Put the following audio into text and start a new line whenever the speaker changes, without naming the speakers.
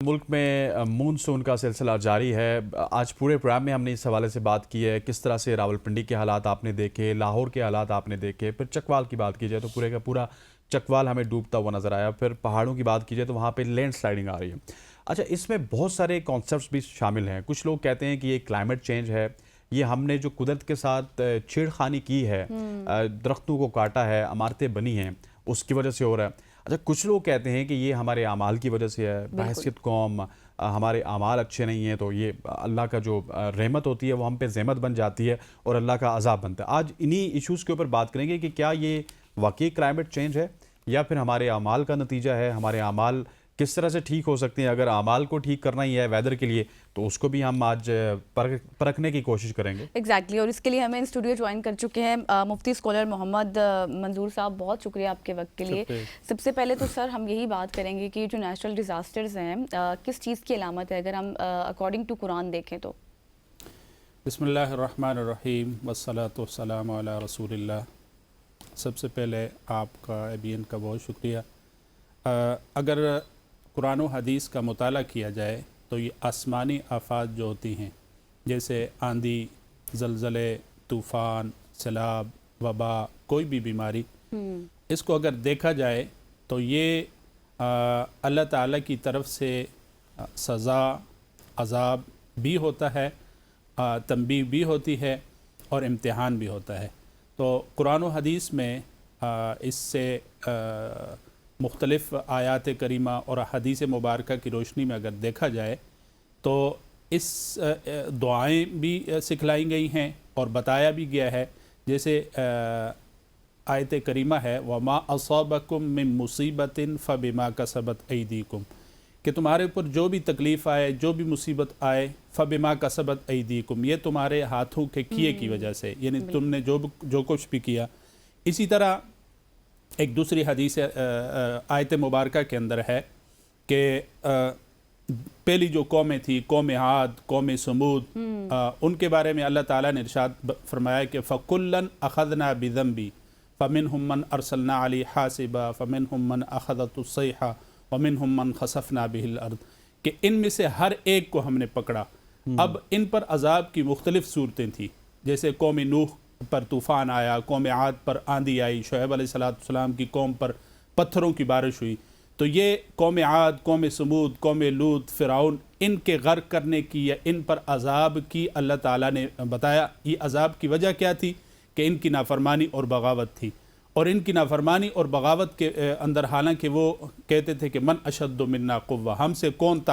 ملک میں مونسون کا سلسلہ جاری ہے۔ آج پورے پروگرام میں ہم نے اس حوالے سے بات کی ہے، کس طرح سے راولپنڈی کے حالات آپ نے دیکھے، لاہور کے حالات آپ نے دیکھے، پھر چکوال کی بات کی جائے تو پورے کا پورا چکوال ہمیں ڈوبتا ہوا نظر آیا، پھر پہاڑوں کی بات کی جائے تو وہاں پہ لینڈ سلائڈنگ آ رہی ہے۔ اچھا، اس میں بہت سارے کانسیپٹس بھی شامل ہیں۔ کچھ لوگ کہتے ہیں کہ یہ کلائمیٹ چینج ہے، یہ ہم نے جو قدرت کے ساتھ چھیڑ خانی کی ہے، درختوں کو کاٹا ہے، عمارتیں بنی ہیں، اس کی وجہ سے ہو رہا ہے۔ اچھا، کچھ لوگ کہتے ہیں کہ یہ ہمارے اعمال کی وجہ سے ہے، بحیثیت قوم ہمارے اعمال اچھے نہیں ہیں تو یہ اللہ کا جو رحمت ہوتی ہے وہ ہم پہ زحمت بن جاتی ہے اور اللہ کا عذاب بنتا ہے۔ آج انہی ایشوز کے اوپر بات کریں گے کہ کیا یہ واقعی کلائمیٹ چینج ہے یا پھر ہمارے اعمال کا نتیجہ ہے، ہمارے اعمال کس طرح سے ٹھیک ہو سکتے ہیں۔ اگر اعمال کو ٹھیک کرنا ہی ہے ویدر کے لیے تو اس کو بھی ہم آج پرکھنے کی کوشش کریں گے۔
ایگزیکٹلی، اور اس کے لیے ہمیں اسٹوڈیو جوائن کر چکے ہیں مفتی اسکالر محمد منظور صاحب۔ بہت شکریہ آپ کے وقت کے لیے۔ سب سے پہلے تو سر ہم یہی بات کریں گے کہ جو نیچرل ڈیزاسٹرز ہیں کس چیز کی علامت ہے، اگر ہم اکارڈنگ ٹو قرآن دیکھیں تو؟
بسم اللہ الرحمن الرحیم والصلاة والسلام علی رسول اللہ۔ سب سے پہلے آپ کا ABN کا بہت شکریہ۔ اگر قرآن و حدیث کا مطالعہ کیا جائے تو یہ آسمانی آفات جو ہوتی ہیں جیسے آندھی، زلزلے، طوفان، سیلاب، وبا، کوئی بھی بیماری، اس کو اگر دیکھا جائے تو یہ اللہ تعالیٰ کی طرف سے سزا، عذاب بھی ہوتا ہے، تنبیہ بھی ہوتی ہے اور امتحان بھی ہوتا ہے۔ تو قرآن و حدیث میں اس سے مختلف آیات کریمہ اور حدیث مبارکہ کی روشنی میں اگر دیکھا جائے تو اس دعائیں بھی سکھلائی گئی ہیں اور بتایا بھی گیا ہے۔ جیسے آیت کریمہ ہے وَمَا أَصَابَكُم مِّن مُّصِيبَةٍ فَبِمَا كَسَبَتْ أَيْدِيكُمْ، کہ تمہارے اوپر جو بھی تکلیف آئے، جو بھی مصیبت آئے، فَبِمَا كَسَبَتْ أَيْدِيكُمْ، یہ تمہارے ہاتھوں کے کیے کی وجہ سے، یعنی تم نے جو کچھ بھی کیا۔ اسی طرح ایک دوسری حدیث آیت مبارکہ کے اندر ہے کہ پہلی جو قومیں تھی، قوم عاد، قوم سمود، ان کے بارے میں اللہ تعالیٰ نے ارشاد فرمایا کہ فَكُلًّا أَخَذْنَا بِذَنْبِهِ فَمِنْهُمْ مَنْ أَرْسَلْنَا عَلَيْهِ حَاسِبًا فَمِنْهُمْ مَنْ أَخَذَتْهُ الصَّيْحَةُ وَمِنْهُمْ مَنْ خَسَفْنَا بِهِ الْأَرْضَ، کہ ان میں سے ہر ایک کو ہم نے پکڑا۔ اب ان پر عذاب کی مختلف صورتیں تھیں، جیسے قوم نوح پر طوفان آیا، قوم عاد پر آندھی آئی، شعیب علیہ السلام کی قوم پر پتھروں کی بارش ہوئی۔ تو یہ قوم عاد، قوم سمود، قوم لوط، فرعون، ان کے غرق کرنے کی یا ان پر عذاب کی اللہ تعالیٰ نے بتایا۔ یہ عذاب کی وجہ کیا تھی؟ کہ ان کی نافرمانی اور بغاوت تھی، اور ان کی نافرمانی اور بغاوت کے اندر حالانکہ وہ کہتے تھے کہ من اشد منا قوہ، ہم سے کون